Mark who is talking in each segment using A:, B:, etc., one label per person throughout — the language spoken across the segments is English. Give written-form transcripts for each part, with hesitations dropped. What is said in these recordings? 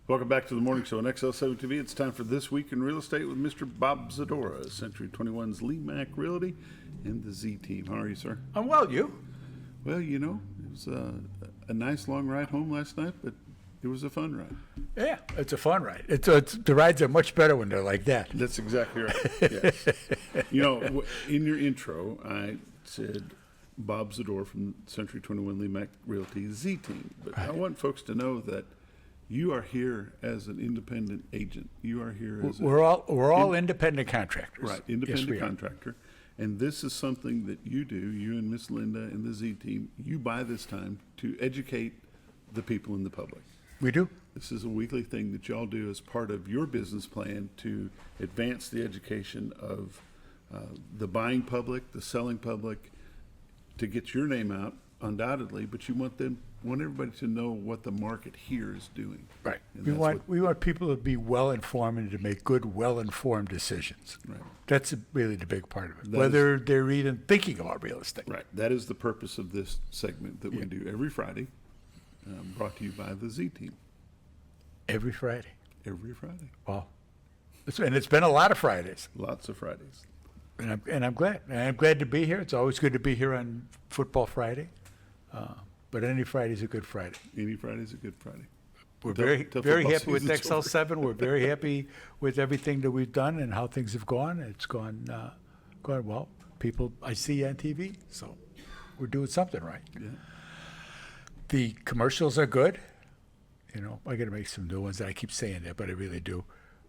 A: Welcome back to the morning show on XL7 TV. It's time for This Week in Real Estate with Mr. Bob Zadora, Century 21's Lee Mack Realty and the Z Team. How are you, sir?
B: I'm well, you?
A: Well, you know, it was a nice long ride home last night, but it was a fun ride.
B: Yeah, it's a fun ride. The rides are much better when they're like that.
A: That's exactly right. Yes. You know, in your intro, I said Bob Zadora from Century 21 Lee Mack Realty Z Team. But I want folks to know that you are here as an independent agent. You are here as
B: We're all independent contractors.
A: right, independent
B: Yes, we are.
A: contractor. And this is something that you do, you and Miss Linda and the Z Team, you buy this time to educate the people in the public.
B: We do.
A: This is a weekly thing that y'all do as part of your business plan to advance the education of the buying public, the selling public, to get your name out, undoubtedly, but you want everybody to know what the market here is doing.
B: Right.
A: And
B: We
A: that's
B: want people to be well informed and to make good, well informed decisions.
A: Right.
B: That's really the big part of it.
A: That
B: Whether they're even thinking about real estate.
A: Right. That is the purpose of this segment that we do every Friday, brought to you by the Z Team.
B: Every Friday.
A: Every Friday.
B: Wow. And it's been a lot of Fridays.
A: Lots of Fridays.
B: And I'm glad. And I'm glad to be here. It's always good to be here on Football Friday. But any Friday's a good Friday.
A: Any Friday's a good Friday.
B: We're
A: Till-
B: very
A: till
B: very
A: football
B: happy with
A: season's over.
B: XL7. We're very happy with everything that we've done and how things have gone. It's gone well. People I see on TV, so we're doing something right.
A: Yeah.
B: The commercials are good. You know, I got to make some new ones. I keep saying that, but I really do.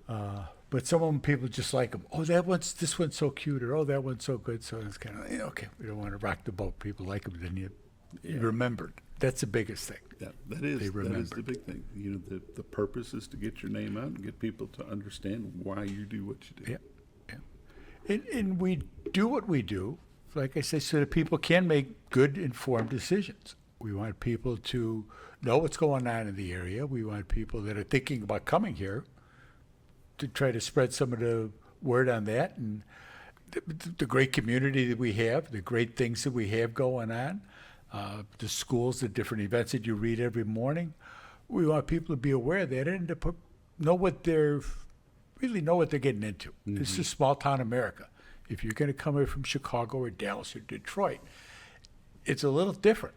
B: But some of them people just like them. Oh, this one's so cute, or oh, that one's so good. So it's kind of okay. We don't want to rock the boat. People like them, then you remembered. That's the biggest thing.
A: Yeah, that is the
B: remembered.
A: big thing. You know, the purpose is to get your name out and get people to understand why you do what you do.
B: Yeah. And we do what we do, like I say, so that people can make good, informed decisions. We want people to know what's going on in the area. We want people that are thinking about coming here to try to spread some of the word on that and the great community that we have, the great things that we have going on, the schools, the different events that you read every morning. We want people to be aware of that and to know what they're getting into. This is small town America. If you're going to come here from Chicago or Dallas or Detroit, it's a little different.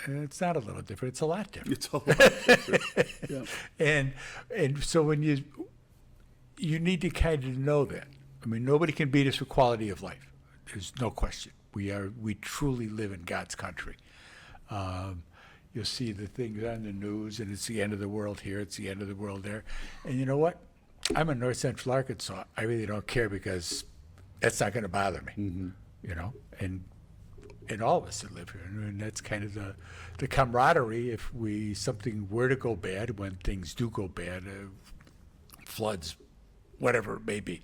B: And it's not a little different. It's a lot different.
A: It's a lot different. Yeah.
B: And so when you need to kind of know that. I mean, nobody can beat us for quality of life. There's no question. We truly live in God's country. You'll see the things on the news, and it's the end of the world here. It's the end of the world there. And you know what? I'm in North Central Arkansas. I really don't care because that's not going to bother me. You know, and all of us that live here, and that's kind of the camaraderie. If something were to go bad, when things do go bad, floods, whatever it may be,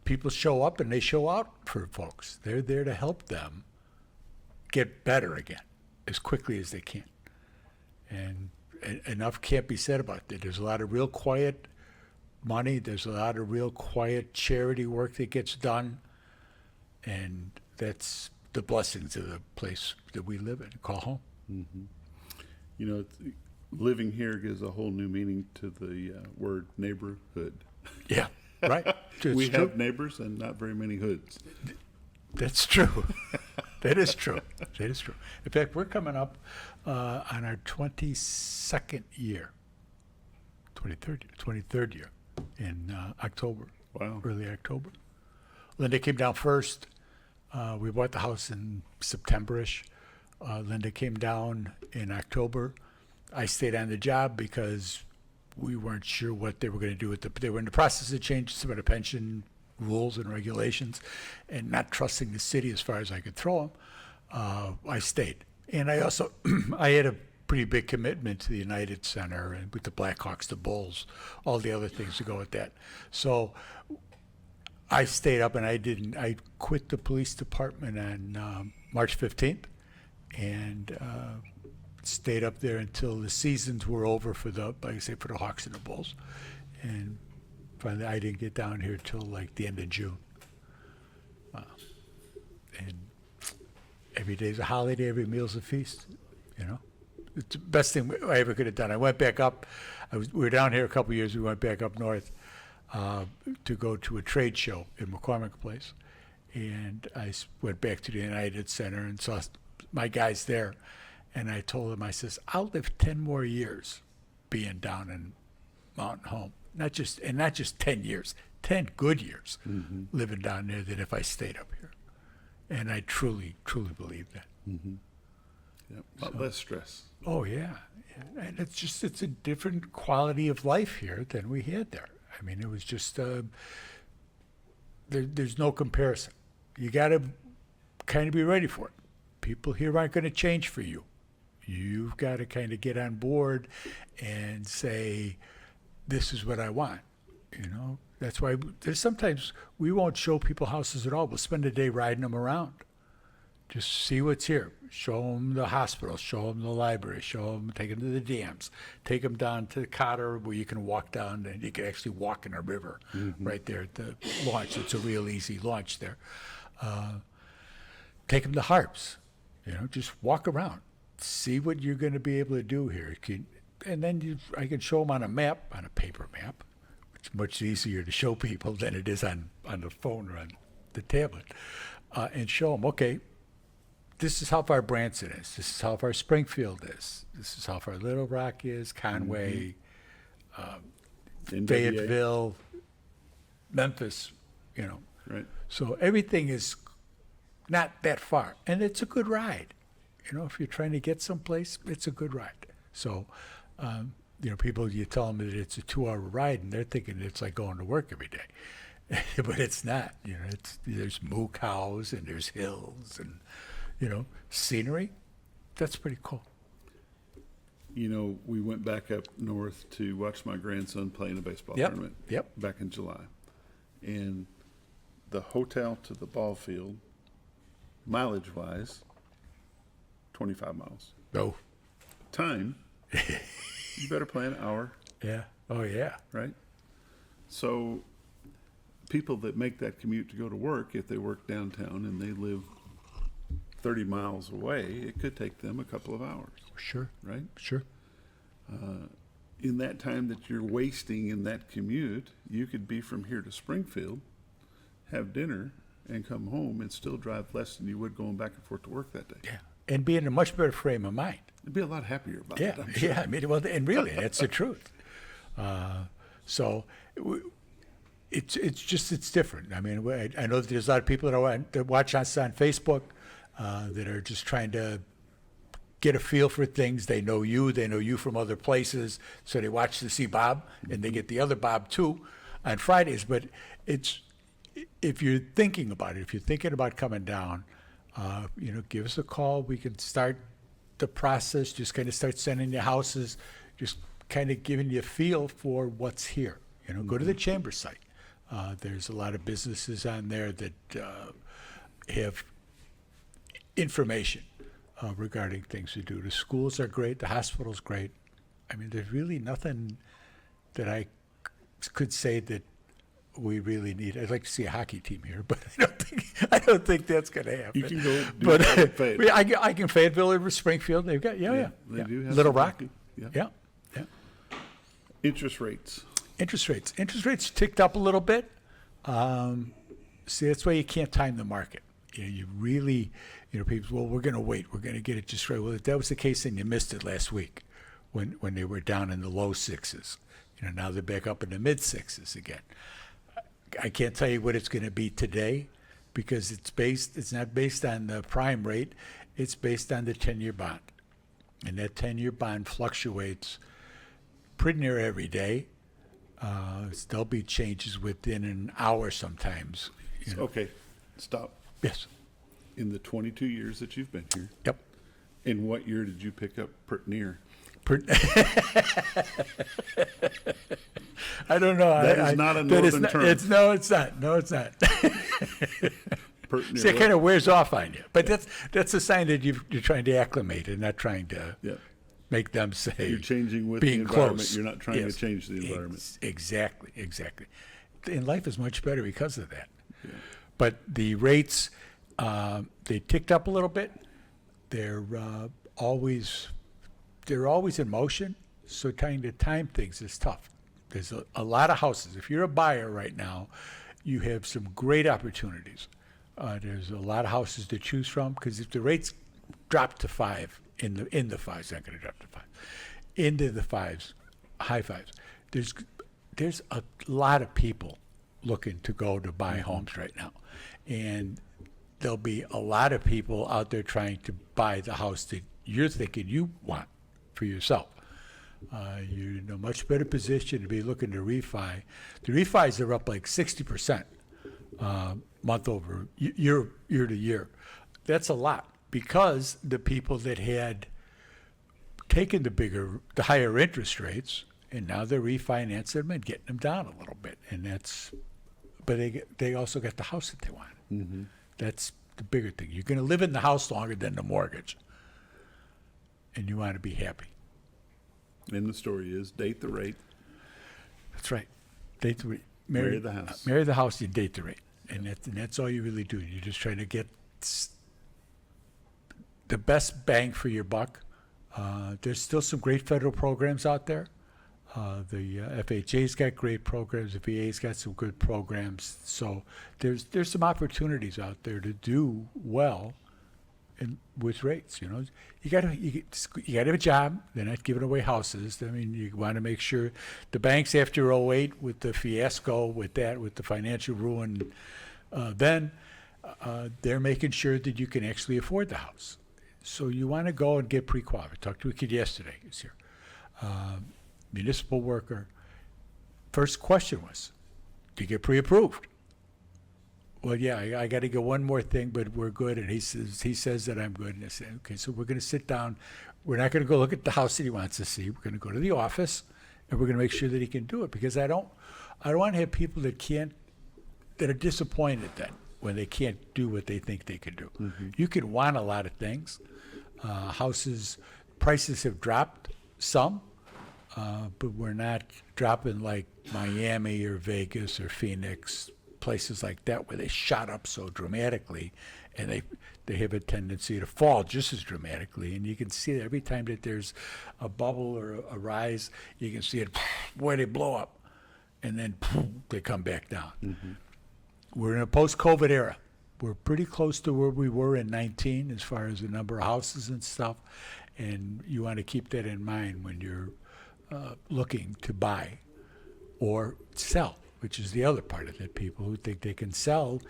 B: people show up and they show out for folks. They're there to help them get better again as quickly as they can. And enough can't be said about that. There's a lot of real quiet money. There's a lot of real quiet charity work that gets done. And that's the blessings of the place that we live in, call home.
A: You know, living here gives a whole new meaning to the word neighborhood.
B: Yeah, right.
A: We
B: It's true.
A: have neighbors and not very many hoods.
B: That's true. That is true. That is true. In fact, we're coming up on our 22nd year, 23rd year in October.
A: Wow.
B: Early October. Linda came down first. We bought the house in September-ish. Linda came down in October. I stayed on the job because we weren't sure what they were going to do with they were in the process of changing some of the pension rules and regulations and not trusting the city as far as I could throw them. I stayed. And I also, I had a pretty big commitment to the United Center and with the Blackhawks, the Bulls, all the other things to go with that. So I stayed up and I quit the police department on March 15th and stayed up there until the seasons were over for the Hawks and the Bulls. And finally I didn't get down here till like the end of June. And every day's a holiday, every meal's a feast, you know? It's the best thing I ever could have done. I went back up. We were down here a couple of years. We went back up north to go to a trade show in McCormick Place. And went back to the United Center and saw my guys there. And I told them, I says, I'll live 10 more years being down in Mountain Home. Not just 10 years, 10 good years living down there than if I stayed up here. And I truly, truly believe that.
A: Yeah, a lot less stress.
B: Oh, yeah. And it's a different quality of life here than we had there. I mean, it was just, there's no comparison. You got to kind of be ready for it. People here aren't going to change for you. You've got to kind of get on board and say, this is what I want. You know, that's why there's sometimes we won't show people houses at all. We'll spend a day riding them around. Just see what's here. Show them the hospital. Show them the library. Show them, take them to the dams. Take them down to the Cotter where you can walk down and you can actually walk in a river right there at the launch. It's a real easy launch there. Take them to Harps. You know, just walk around. See what you're going to be able to do here. And then I can show them on a map, on a paper map. It's much easier to show people than it is on the phone or on the tablet. And show them, okay, this is how far Branson is. This is how far Springfield is. This is how far Little Rock is, Conway,
A: NWA.
B: Fayetteville, Memphis, you know.
A: Right.
B: So everything is not that far. And it's a good ride. You know, if you're trying to get someplace, it's a good ride. So, you know, people, you tell them that it's a 2-hour ride, and they're thinking it's like going to work every day. But it's not. You know, there's moo cows, and there's hills, and, you know, scenery. That's pretty cool.
A: You know, we went back up north to watch my grandson play in a baseball
B: Yep,
A: tournament
B: yep.
A: back in July. And the hotel to the ball field, mileage-wise, 25 miles.
B: Oh,
A: Time, you better plan an hour,
B: yeah. Oh, yeah.
A: right? So people that make that commute to go to work, if they work downtown and they live 30 miles away, it could take them a couple of hours,
B: Sure,
A: right?
B: sure.
A: In that time that you're wasting in that commute, you could be from here to Springfield, have dinner, and come home and still drive less than you would going back and forth to work that day.
B: Yeah. And be in a much better frame of mind.
A: You'd be a lot happier about
B: Yeah,
A: it, I'm sure.
B: yeah. I mean, well, and really, that's the truth. So it's different. I mean, I know that there's a lot of people that watch us on Facebook that are just trying to get a feel for things. They know you from other places, so they watch to see Bob, and they get the other Bob too on Fridays. But if you're thinking about it, if you're thinking about coming down, you know, give us a call. We can start the process, just kind of start sending you houses, just kind of giving you a feel for what's here. You know, go to the chamber site. There's a lot of businesses on there that have information regarding things to do. The schools are great. The hospital's great. I mean, there's really nothing that I could say that we really need. I'd like to see a hockey team here, but I don't think that's going to happen.
A: You can go do
B: But
A: that in Fayetteville.
B: I can Fayetteville or Springfield. They've got
A: They do have
B: Little
A: some
B: Rock.
A: hockey. Yeah.
B: Yeah.
A: Interest rates.
B: Interest rates ticked up a little bit. See, that's why you can't time the market. You know, you really, you know, people. Well, we're going to wait. We're going to get it just right. Well, if that was the case, then you missed it last week, when they were down in the low sixes. You know, now they're back up in the mid sixes again. I can't tell you what it's going to be today, because it's not based on the prime rate. It's based on the 10-year bond. And that 10-year bond fluctuates pretty near every day. There'll be changes within an hour sometimes. You know.
A: Okay, stop.
B: Yes.
A: In the 22 years that you've been here,
B: Yep.
A: in what year did you pick up Pertinier?
B: I don't know.
A: That is not a
B: that is
A: northern
B: not-
A: term.
B: It's not. No, it's not.
A: Pertinier.
B: See, it kind of wears off on you. But that's a sign that you're trying to acclimate and not trying to
A: Yeah.
B: make them say
A: You're changing with the
B: being
A: environment.
B: close.
A: You're not trying
B: Yes.
A: to change the environment.
B: Exactly. And life is much better because of that. But the rates, they ticked up a little bit. They're always they're always in motion, so trying to time things is tough. There's a lot of houses. If you're a buyer right now, you have some great opportunities. There's a lot of houses to choose from, because if the rates drop to 5 in the fives, not going to drop to 5, into the fives, high fives, there's a lot of people looking to go to buy homes right now, and there'll be a lot of people out there trying to buy the house that you're thinking you want for yourself. You're in a much better position to be looking to refi. The refis are up like 60% month over year to year. That's a lot, because the people that had taken the higher interest rates, and now they're refinancing them and getting them down a little bit, and but they also got the house that they want.
A: Mm-hmm.
B: That's the bigger thing. You're going to live in the house longer than the mortgage, and you want to be happy.
A: And the story is date the rate.
B: That's right. Date the rate.
A: Marry the house.
B: Marry the house, you date the rate. And that's all you really do. You're just trying to get the best bang for your buck. There's still some great federal programs out there. The FHA's got great programs. The VA's got some good programs. So there's some opportunities out there to do well with rates. You got to have a job. They're not giving away houses. I mean, you want to make sure the banks after '08 with the fiasco with the financial ruin, then they're making sure that you can actually afford the house. So you want to go and get pre-qualified. I talked to a kid yesterday. He's here. Municipal worker. First question was, do you get pre-approved? Well, yeah, I got to get one more thing, but we're good. And he says that I'm good. And I say, okay, so we're going to sit down. We're not going to go look at the house that he wants to see. We're going to go to the office, and we're going to make sure that he can do it, because I don't want to have people that are disappointed then when they can't do what they think they can do. Mm-hmm. You can want a lot of things. Houses prices have dropped some, but we're not dropping like Miami or Vegas or Phoenix, places like that where they shot up so dramatically, and they have a tendency to fall just as dramatically. And you can see that every time that there's a bubble or a rise, you can see it where they blow up, and then they come back down. Mm-hmm. We're in a post-COVID era. We're pretty close to where we were in 19 as far as the number of houses and stuff, and you want to keep that in mind when you're looking to buy or sell, which is the other part of it. People who think they can sell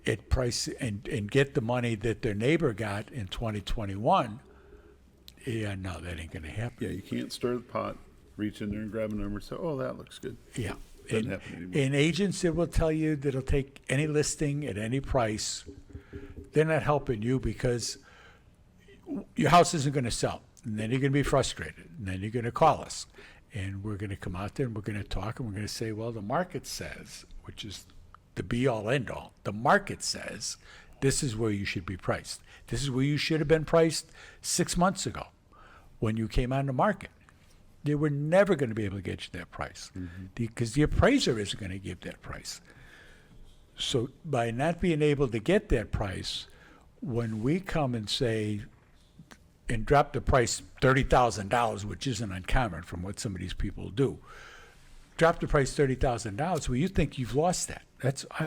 B: at price and get the money that their neighbor got in 2021, yeah, no, that ain't going to happen.
A: Yeah, you can't stir the pot, reach in there and grab a number and say, oh, that looks good.
B: Yeah.
A: Doesn't happen anymore.
B: And agents that will tell you that it'll take any listing at any price, they're not helping you, because your house isn't going to sell. And then you're going to be frustrated. And then you're going to call us. And we're going to come out there and we're going to talk, and we're going to say, well, the market says, which is the be-all, end-all, the market says this is where you should be priced. This is where you should have been priced 6 months ago when you came on the market. They were never going to be able to get you that price, because the appraiser isn't going to give that price. So by not being able to get that price, when we come and say, and drop the price $30,000, which isn't uncommon from what some of these people do, drop the price $30,000, well, you think you've lost that.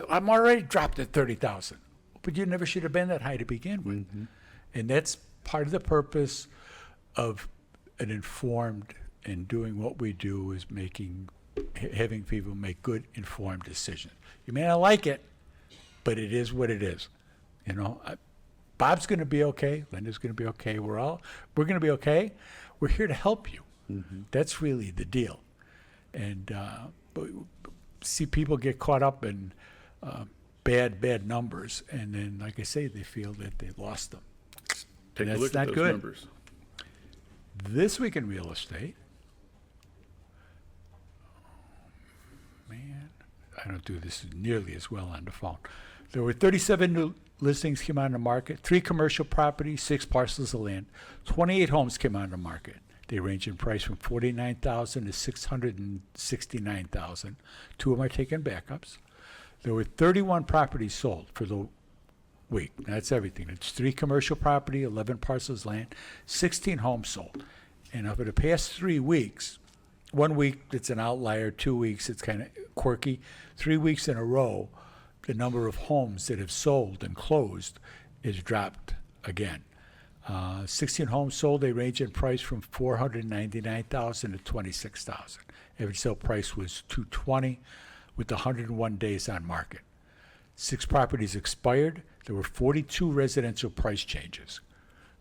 B: I'm already dropped at $30,000, but you never should have been that high to begin with. Mm-hmm. And that's part of the purpose of an informed, and doing what we do is having people make good, informed decisions. You may not like it, but it is what it is. Bob's going to be okay. Linda's going to be okay. We're going to be okay. We're here to help you. Mm-hmm. That's really the deal. And but see people get caught up in bad numbers, and then, like I say, they feel that they lost them.
A: Take a
B: That's
A: look
B: not
A: at those
B: good.
A: numbers.
B: This week in real estate, man, I don't do this nearly as well on the phone. There were 37 new listings came on the market, 3 commercial properties, 6 parcels of land, 28 homes came on the market. They range in price from $49,000 to $669,000. 2 of them are taking backups. There were 31 properties sold for the week. That's everything. It's 3 commercial property, 11 parcels of land, 16 homes sold. And over the past 3 weeks, 1 week it's an outlier, 2 weeks it's kind of quirky, 3 weeks in a row, the number of homes that have sold and closed is dropped again. 16 homes sold, they range in price from $499,000 to $26,000. Average sale price was $220,000 with 101 days on market. 6 properties expired. There were 42 residential price changes.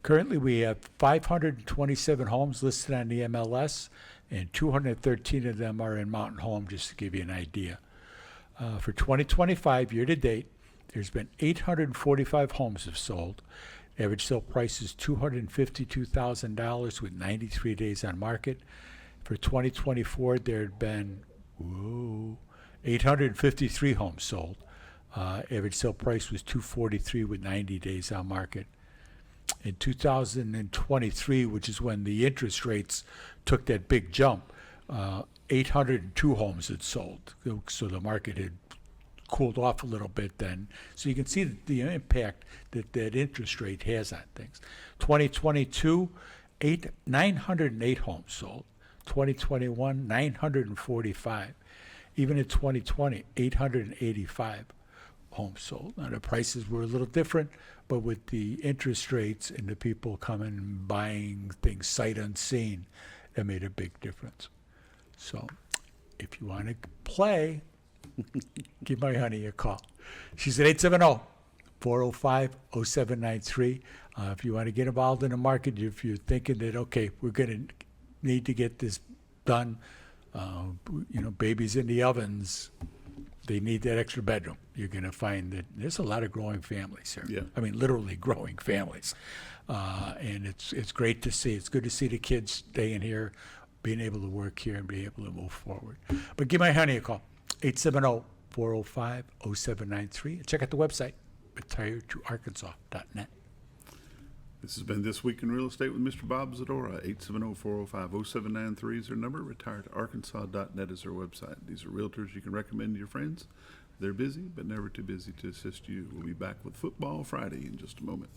B: Currently, we have 527 homes listed on the MLS, and 213 of them are in Mountain Home, just to give you an idea. For 2025, year to date, there's been 845 homes have sold. Average sale price is $252,000 with 93 days on market. For 2024, there had been 853 homes sold. Average sale price was $243,000 with 90 days on market. In 2023, which is when the interest rates took that big jump, 802 homes had sold. So the market had cooled off a little bit then. So you can see the impact that interest rate has on things. 2022, 908 homes sold. 2021, 945. Even in 2020, 885 homes sold. Now the prices were a little different, but with the interest rates and the people coming and buying things sight unseen, that made a big difference. So if you want to play, give my honey a call. She's at 870-405-0793. If you want to get involved in the market, if you're thinking that, okay, we're going to need to get this done, babies in the ovens, they need that extra bedroom. You're going to find that there's a lot of growing families here.
A: Yeah.
B: I mean, literally growing families. And it's great to see. It's good to see the kids staying here, being able to work here, and be able to move forward. But give my honey a call, 870-405-0793. And check out the website, retiredtoarkansas.net.
A: This has been This Week in Real Estate with Mr. Bob Zadora. 870-405-0793 is their number. Retiredtoarkansas.net is their website. These are realtors you can recommend to your friends. They're busy, but never too busy to assist you. We'll be back with Football Friday in just a moment.